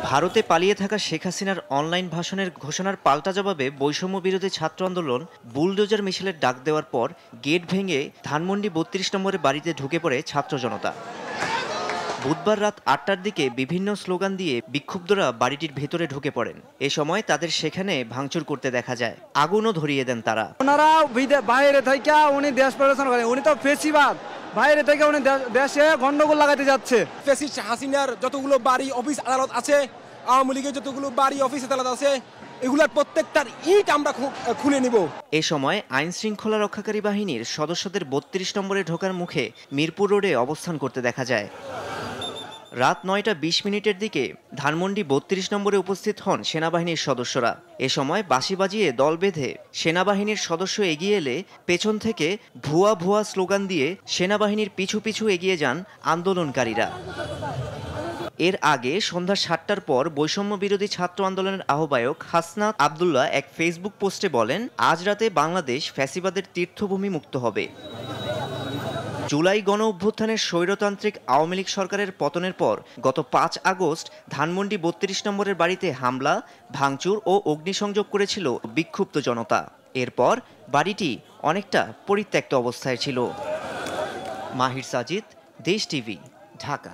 ভারতে পালিয়ে থাকা শেখ হাসিনার অনলাইন ভাষণের ঘোষণার পাল্টা জবাবে বৈষম্য বিরোধী ছাত্র আন্দোলন বুলডোজার মিছিলের ডাক দেওয়ার পর গেট ভেঙে ধানমন্ডি ৩২ নম্বরের বাড়িতে ঢুকে পড়ে ছাত্র জনতা। বুধবার রাত ৮টার দিকে বিভিন্ন স্লোগান দিয়ে বিক্ষুব্ধরা বাড়িটির ভেতরে ঢুকে পড়েন। এ সময় তাদের সেখানে ভাঙচুর করতে দেখা যায়, আগুনও ধরিয়ে দেন তারা। ওনারা বাইরে থেকে উনি দেশ পরিচালনা করেন, উনি তো ফেসিবাদ, বাইরে থেকে উনি দেশে গন্ডগোল লাগাতে যাচ্ছে। ফেসিস্ট হাসিনার যতগুলো বাড়ি অফিস আদালত আছে, আওয়ামী লীগের যতগুলো বাড়ি অফিস আদালত আছে, এগুলার প্রত্যেকটার ইট আমরা খুলে নিব। এ সময় আইন শৃঙ্খলা রক্ষাকারী বাহিনীর সদস্যদের ৩২ নম্বরে ঢোকার মুখে মিরপুর রোডে অবস্থান করতে দেখা যায়। রাত ৯টা ২০ মিনিটের দিকে ধানমন্ডি ৩২ নম্বরে উপস্থিত হন সেনাবাহিনীর সদস্যরা। এ সময় বাঁশি বাজিয়ে দল বেঁধে সেনাবাহিনীর সদস্য এগিয়ে এলে পেছন থেকে ভুয়া ভুয়া স্লোগান দিয়ে সেনাবাহিনীর পিছু পিছু এগিয়ে যান আন্দোলনকারীরা। এর আগে সন্ধ্যা ৭টার পর বৈষম্য বিরোধী ছাত্র আন্দোলনের আহ্বায়ক হাসনাত আবদুল্লাহ এক ফেসবুক পোস্টে বলেন, আজ রাতে বাংলাদেশ ফ্যাসিবাদের তীর্থভূমি মুক্ত হবে। জুলাই গণ অভ্যুত্থানের স্বৈরতান্ত্রিক আওয়ামী লীগ সরকারের পতনের পর গত ৫ আগস্ট ধানমন্ডি ৩২ নম্বরের বাড়িতে হামলা, ভাঙচুর ও অগ্নিসংযোগ করেছিল বিক্ষুব্ধ জনতা। এরপর বাড়িটি অনেকটা পরিত্যক্ত অবস্থায় ছিল। মাহির সাজিদ, দেশ টিভি, ঢাকা।